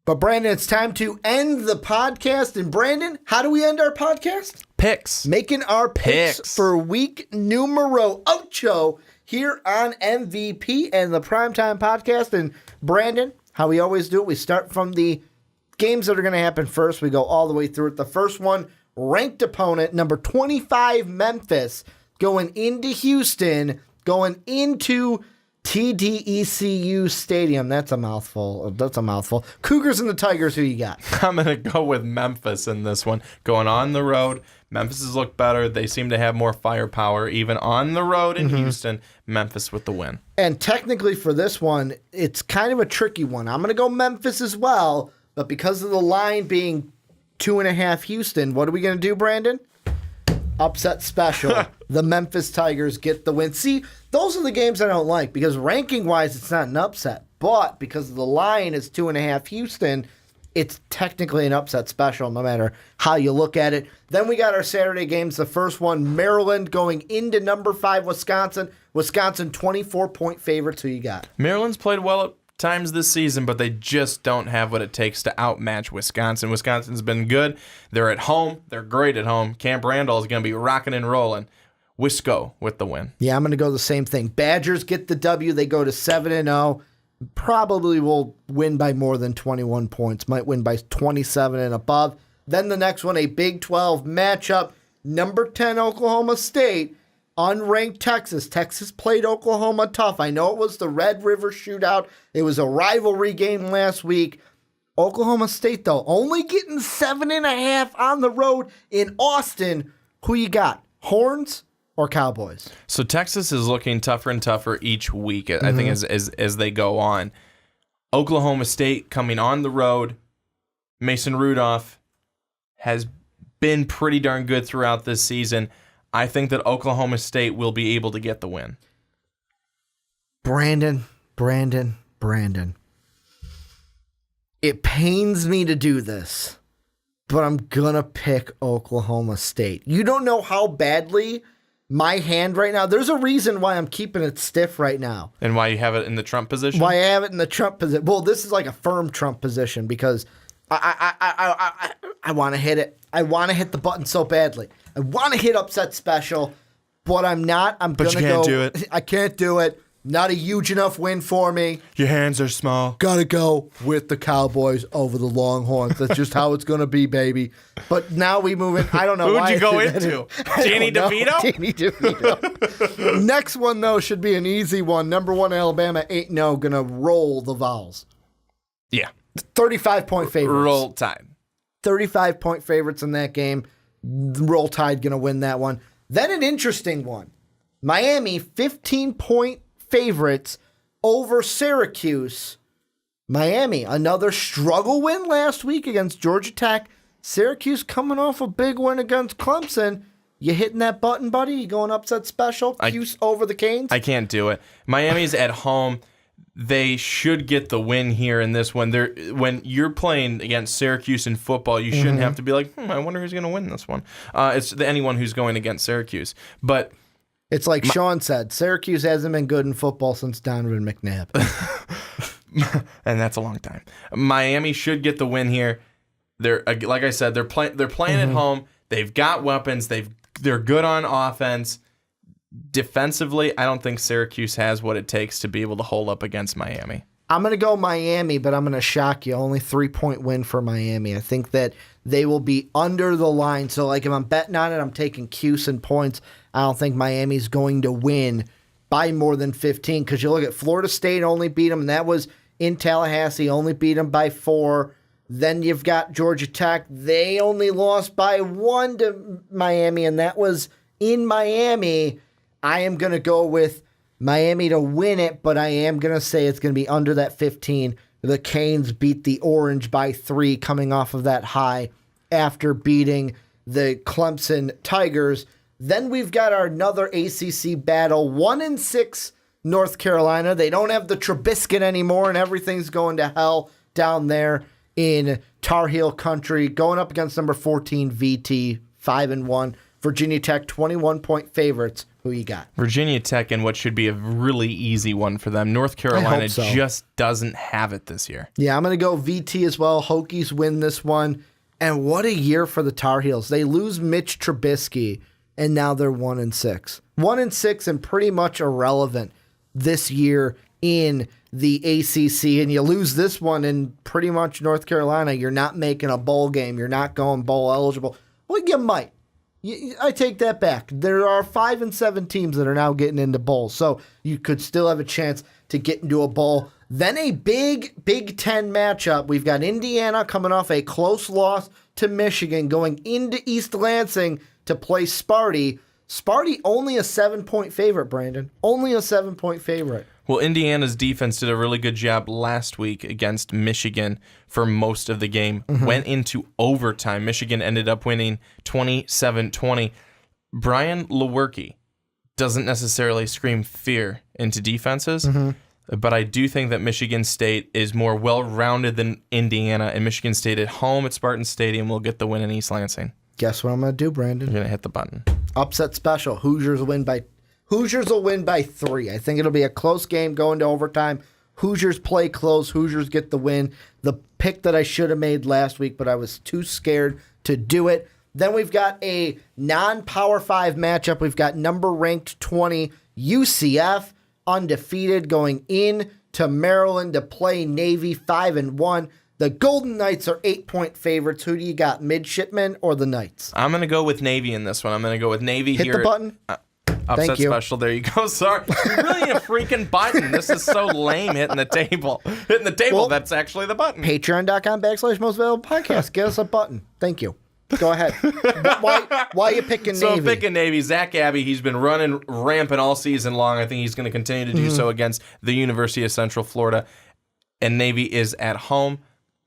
But Brandon, it's time to end the podcast. And Brandon, how do we end our podcast? Picks. Making our picks for week numero ocho here on MVP and the Primetime Podcast. And Brandon, how we always do it, we start from the games that are going to happen first. We go all the way through it. The first one, ranked opponent, number 25, Memphis, going into Houston, going into TDECU Stadium. That's a mouthful. Cougars and the Tigers, who you got? I'm going to go with Memphis in this one. Going on the road, Memphis has looked better. They seem to have more firepower. Even on the road in Houston, Memphis with the win. And technically for this one, it's kind of a tricky one. I'm going to go Memphis as well, but because of the line being 2.5 Houston, what are we going to do, Brandon? Upset special. The Memphis Tigers get the win. See, those are the games I don't like because ranking-wise, it's not an upset. But because the line is 2.5 Houston, it's technically an upset special no matter how you look at it. Then we got our Saturday games. The first one, Maryland going into number 5, Wisconsin. Wisconsin 24-point favorites. Who you got? Maryland's played well at times this season, but they just don't have what it takes to outmatch Wisconsin. Wisconsin's been good. They're at home. They're great at home. Camp Randall is going to be rocking and rolling. Wisco with the win. Yeah, I'm going to go the same thing. Badgers get the W. They go to 7-0. Probably will win by more than 21 points. Might win by 27 and above. Then the next one, a Big 12 matchup. Number 10, Oklahoma State. Unranked Texas. Texas played Oklahoma tough. I know it was the Red River Shootout. It was a rivalry game last week. Oklahoma State, though, only getting 7.5 on the road in Austin. Who you got? Horns or Cowboys? So Texas is looking tougher and tougher each week, I think, as they go on. Oklahoma State coming on the road. Mason Rudolph has been pretty darn good throughout this season. I think that Oklahoma State will be able to get the win. Brandon. It pains me to do this, but I'm going to pick Oklahoma State. You don't know how badly my hand right now, there's a reason why I'm keeping it stiff right now. And why you have it in the Trump position? Why I have it in the Trump position. Well, this is like a firm Trump position because I want to hit it. I want to hit the button so badly. I want to hit upset special, but I'm not. I'm going to go. But you can't do it. I can't do it. Not a huge enough win for me. Your hands are small. Got to go with the Cowboys over the Longhorns. That's just how it's going to be, baby. But now we move in. I don't know Who why. would you go into? Danny DeVito? Danny DeVito. Next one, though, should be an easy one. Number 1, Alabama, 8-0, going to roll the Vols. Yeah. 35-point favorites. Roll Tide. 35-point favorites in that game. Roll Tide going to win that one. Then an interesting one. Miami, 15-point favorites over Syracuse. Miami, another struggle win last week against Georgia Tech. Syracuse coming off a big win against Clemson. You hitting that button, buddy? You going upset special? Cuse over the Canes? I can't do it. Miami's at home. They should get the win here in this one. When you're playing against Syracuse in football, you shouldn't have to be like, I wonder who's going to win this one. It's anyone who's going against Syracuse. But it's like Sean said, Syracuse hasn't been good in football since Donovan McNabb. And that's a long time. Miami should get the win here. They're like I said, they're playing at home. They've got weapons. They're good on offense. Defensively, I don't think Syracuse has what it takes to be able to hold up against Miami. I'm going to go Miami, but I'm going to shock you. Only 3-point win for Miami. I think that they will be under the line. So, like, if I'm betting on it, I'm taking Cuse and points. I don't think Miami's going to win by more than 15 because you look at Florida State only beat them, and that was in Tallahassee, only beat them by 4. Then you've got Georgia Tech. They only lost by 1 to Miami, and that was in Miami. I am going to go with Miami to win it, but I am going to say it's going to be under that 15. The Canes beat the Orange by 3 coming off of that high after beating the Clemson Tigers. Then we've got our another ACC battle, 1-6 North Carolina. They don't have the Trubisky anymore, and everything's going to hell down there in Tar Heel country. Going up against number 14 VT, 5-1. Virginia Tech, 21-point favorites. Who Who you got? Virginia Tech in what should be a really easy one for them. North Carolina so. just doesn't have it this year. Yeah, I'm going to go VT as well. Hokies win this one. And what a year for the Tar Heels. They lose Mitch Trubisky, and now they're 1-6. 1-6 and pretty much irrelevant this year in the ACC. And you lose this one in pretty much North Carolina. You're not making a bowl game. You're not going bowl eligible. Well, you might. I take that back. There are 5 and 7 teams that are now getting into bowls, so you could still have a chance to get into a bowl. Then a big Big Ten matchup. We've got Indiana coming off a close loss to Michigan, going into East Lansing to play Sparty. Sparty only a 7-point favorite, Brandon. Only a 7-point favorite. Well, Indiana's defense did a really good job last week against Michigan for most of the game. Went into overtime. Michigan ended up winning 27-20. Brian Lewerke doesn't necessarily scream fear into defenses, but I do think that Michigan State is more well-rounded than Indiana, and Michigan State at home at Spartan Stadium will get the win in East Lansing. Guess what I'm going to do, Brandon? You're going to hit the button. Upset special. Hoosiers will win by 3. I think it'll be a close game going to overtime. Hoosiers play close. Hoosiers get the win. The pick that I should have made last week, but I was too scared to do it. Then we've got a non-Power 5 matchup. We've got number ranked 20 UCF, undefeated, going in to Maryland to play Navy 5-1. The Golden Knights are 8-point favorites. Who do you got, Midshipmen or the Knights? I'm going to go with Navy in this one. I'm going to go with Navy Hit here. the button. Upset Thank you. special. There you go. Sorry. You really need a freaking button. This is so lame hitting the table. Hitting the table, Well, that's actually the button. Patreon.com/most valuable podcast. Get us a button. Thank you. Go ahead. Why are you picking Navy? So I'm picking Navy. Zach Abbey, he's been running rampant all season long. I think he's going to continue to do so against the University of Central Florida. And Navy is at home.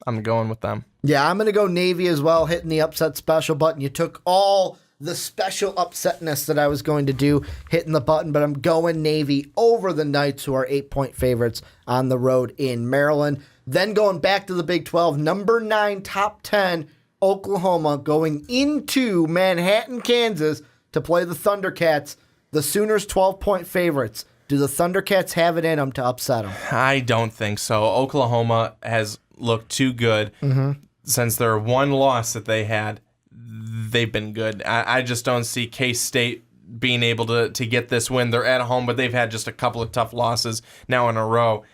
I'm going with them. Yeah, I'm going to go Navy as well, hitting the upset special button. You took all the special upsetness that I was going to do, hitting the button, but I'm going Navy over the Knights, who are 8-point favorites on the road in Maryland. Then going back to the Big 12, number 9, top 10, Oklahoma, going into Manhattan, Kansas to play the Thundercats. The Sooners 12-point favorites. Do the Thundercats have it in them to upset them? I don't think so. Oklahoma has looked too good since their one loss that they had. They've been good. I just don't see K-State being able to get this win. They're at home, but they've had just a couple of tough losses now in a row.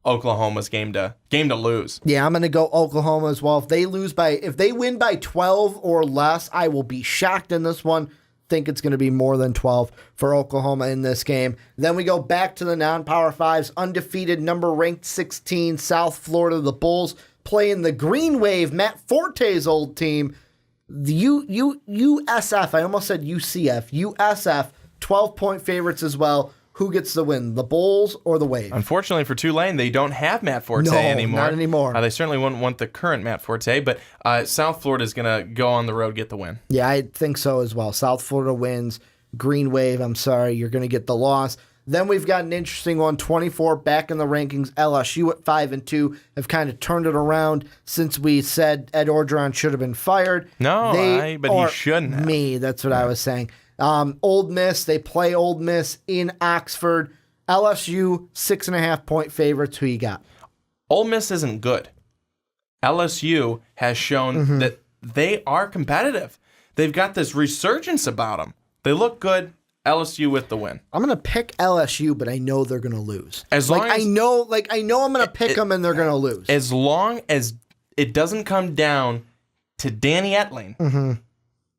Oklahoma's game to lose. Yeah, I'm going to go Oklahoma as well. If they win by 12 or less, I will be shocked in this one. Think it's going to be more than 12 for Oklahoma in this game. Then we go back to the non-Power 5s, undefeated, number ranked 16, South Florida, the Bulls, playing the Green Wave, Matt Forte's old team. The USF, I almost said UCF, USF, 12-point favorites as well. Who gets the win, the Bulls or the Wave? Unfortunately for Tulane, they don't have Matt Forte anymore. Not anymore. They certainly wouldn't want the current Matt Forte, but South Florida is going to go on the road, get the win. Yeah, I think so as well. South Florida wins. Green Wave, I'm sorry, you're going to get the loss. Then we've got an interesting one, 24 back in the rankings. LSU at 5-2 have kind of turned it around since we said Ed Orgeron should have been fired. No, but he shouldn't have. That's what I was saying. Old Miss, they play Old Miss in Oxford. LSU, 6.5-point favorites. Who you got? Ole Miss isn't good. LSU has shown that they are competitive. They've got this resurgence about them. They look good. LSU with the win. I'm gonna pick LSU, but I know they're gonna lose. I know I'm gonna pick them and they're gonna lose. As long as it doesn't come down to Danny Etling,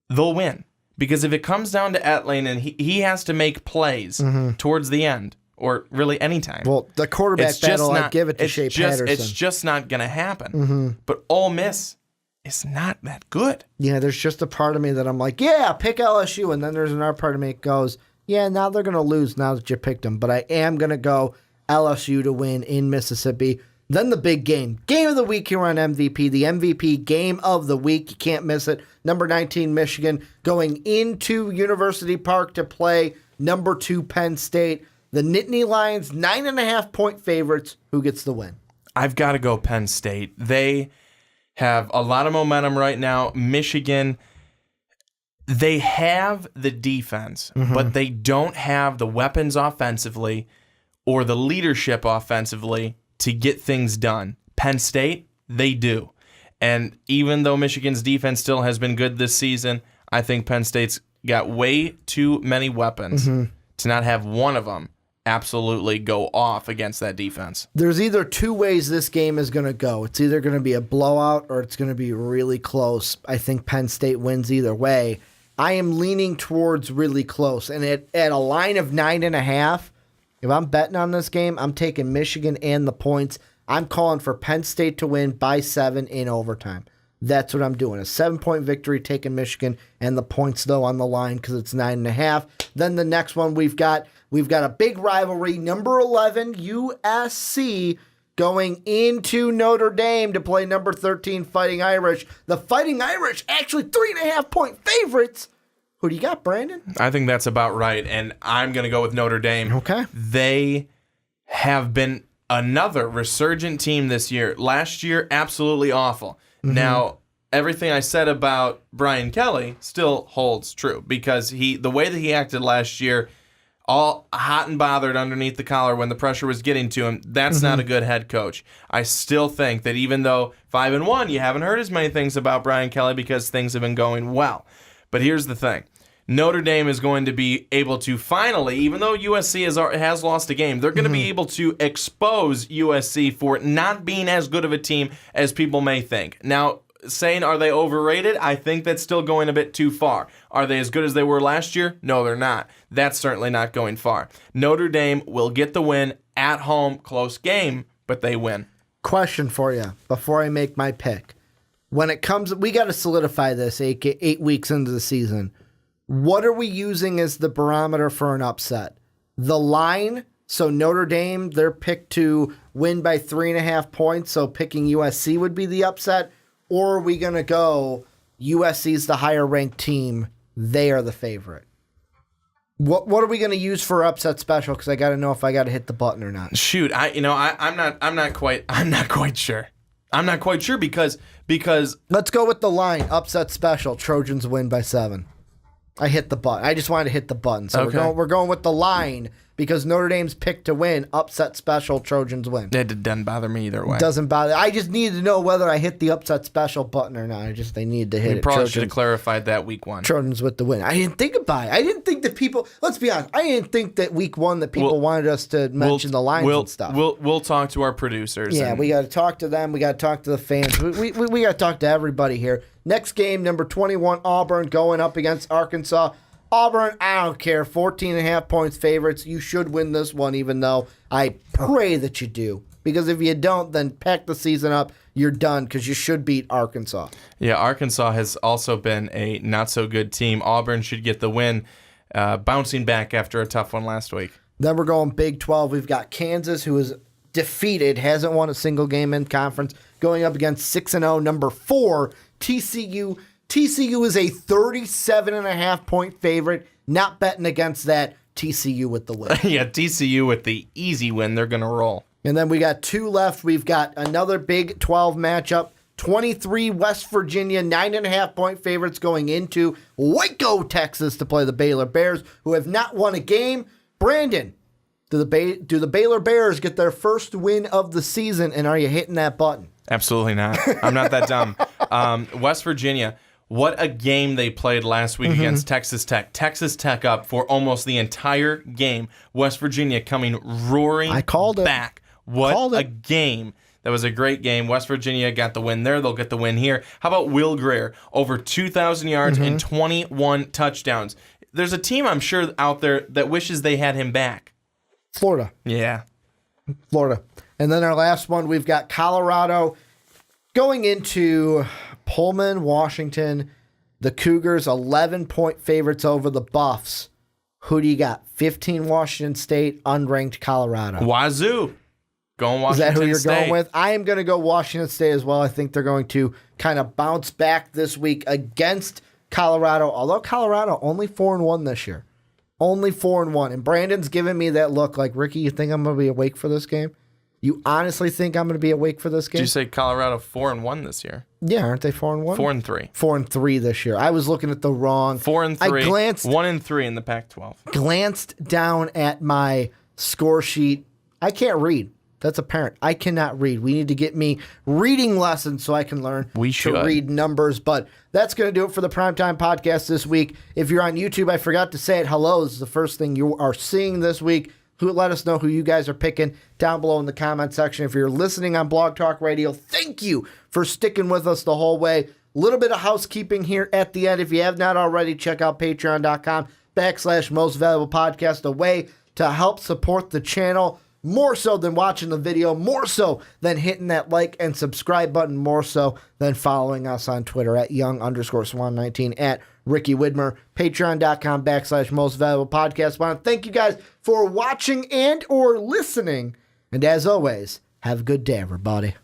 they'll win. Because if it comes down to Etling and he has to make plays towards the end, or really anytime. Well, the quarterback battle, I give it to Shea Patterson. It's just not going to happen. But Ole Miss is not that good. Yeah, there's just a part of me that I'm like, yeah, pick LSU. And then there's another part of me that goes, yeah, now they're going to lose now that you picked them. But I am going to go LSU to win in Mississippi. Then the big game. Game of the week here on MVP. The MVP game of the week. You can't miss it. Number 19, Michigan, going into University Park to play number 2, Penn State. The Nittany Lions, 9.5-point favorites. Who gets the win? I've got to go Penn State. They have a lot of momentum right now. Michigan, they have the defense, but they don't have the weapons offensively or the leadership offensively to get things done. Penn State, they do. And even though Michigan's defense still has been good this season, I think Penn State's got way too many weapons to not have one of them absolutely go off against that defense. There's either two ways this game is going to go. It's either going to be a blowout or it's going to be really close. I think Penn State wins either way. I am leaning towards really close. And at a line of 9.5, if I'm betting on this game, I'm taking Michigan and the points. I'm calling for Penn State to win by 7 in overtime. That's what I'm doing. A 7-point victory, taking Michigan and the points, though, on the line because it's 9.5. Then the next one we've got a big rivalry. Number 11, USC, going into Notre Dame to play number 13, Fighting Irish. The Fighting Irish, actually 3.5-point favorites. Who do you got, Brandon? I think that's about right, and I'm going to go with Notre Dame. Okay. They have been another resurgent team this year. Last year, absolutely awful. Now, everything I said about Brian Kelly still holds true because the way that he acted last year, all hot and bothered underneath the collar when the pressure was getting to him, that's not a good head coach. I still think that even though 5-1, you haven't heard as many things about Brian Kelly because things have been going well. But here's the thing. Notre Dame is going to be able to finally, even though USC has lost a game, they're going to be able to expose USC for not being as good of a team as people may think. Now, saying are they overrated? I think that's still going a bit too far. Are they as good as they were last year? No, they're not. That's certainly not going far. Notre Dame will get the win at home, close game, but they win. Question for you before I make my pick. When it comes, we got to solidify this 8 weeks into the season. What are we using as the barometer for an upset? The line, so Notre Dame, they're picked to win by 3.5 points, so picking USC would be the upset? Or are we going to go USC's the higher-ranked team, they are the favorite? What are we going to use for upset special? Because I got to know if I got to hit the button or not. Shoot, I'm not quite sure. I'm not quite sure because let's go with the line, upset special, Trojans win by 7. I hit the button. I just wanted to hit the button. So okay. we're going with the line because Notre Dame's picked to win. Upset special, Trojans win. It doesn't bother me either way. Doesn't bother. I just needed to know whether I hit the upset special button or not. They needed to hit it. We probably should have clarified that week 1. Trojans with the win. I didn't think about it. I didn't think that people. Let's be honest. I didn't think that week 1 that people wanted us to mention the lines and stuff. We'll talk to our producers. Yeah, we got to talk to them. We got to talk to the fans. we got to talk to everybody here. Next game, number 21, Auburn going up against Arkansas. Auburn, I don't care, 14.5 points favorites. You should win this one, even though I pray that you do. Because if you don't, then pack the season up. You're done because you should beat Arkansas. Yeah, Arkansas has also been a not-so-good team. Auburn should get the win, bouncing back after a tough one last week. Then we're going Big 12. We've got Kansas, who is defeated, hasn't won a single game in conference, going up against 6-0, number 4, TCU. TCU is a 37.5 point favorite. Not betting against that. TCU with the win. Yeah, TCU with the easy win. They're going to roll. And then we got 2 left. We've got another Big 12 matchup. 23 West Virginia, 9.5 point favorites going into Waco, Texas to play the Baylor Bears, who have not won a game. Brandon, do the Baylor Bears get their first win of the season, and are you hitting that button? Absolutely not. I'm not that dumb. West Virginia. What a game they played last week against Texas Tech. Texas Tech up for almost the entire game. West Virginia coming roaring back. What a game. That was a great game. West Virginia got the win there. They'll get the win here. How about Will Grier? Over 2,000 yards and 21 touchdowns. There's a team I'm sure out there that wishes they had him back. Florida. Yeah. Florida. And then our last one, we've got Colorado going into Pullman, Washington. The Cougars, 11-point favorites over the Buffs. Who do you got? 15 Washington State, unranked Colorado. Wazoo. Going Washington State. Is that who you're going with? I am going to go Washington State as well. I think they're going to kind of bounce back this week against Colorado, although Colorado only 4-1 this year. Only 4-1. And Brandon's giving me that look like, Ricky, you think I'm going to be awake for this game? You honestly think I'm going to be awake for this game? Did you say Colorado 4-1 this year? Yeah, aren't they 4-1? 4-3. 4-3 this year. I was looking at the wrong. 4-3. I glanced 1-3 in the Pac-12. glanced down at my score sheet. I can't read. That's apparent. I cannot read. We need to get me reading lessons so I can learn to read numbers. But that's going to do it for the Primetime Podcast this week. If you're on YouTube, I forgot to say it. Hello, this is the first thing you are seeing this week. Let us know who you guys are picking down below in the comment section. If you're listening on Blog Talk Radio, thank you for sticking with us the whole way. A little bit of housekeeping here at the end. If you have not already, check out patreon.com/Most Valuable Podcast, a way to help support the channel more so than watching the video, more so than hitting that like and subscribe button, more so than following us on Twitter at young_swan19, at Ricky Widmer, patreon.com/Most Valuable Podcast. I want to thank you guys for watching and or listening. And as always, have a good day, everybody.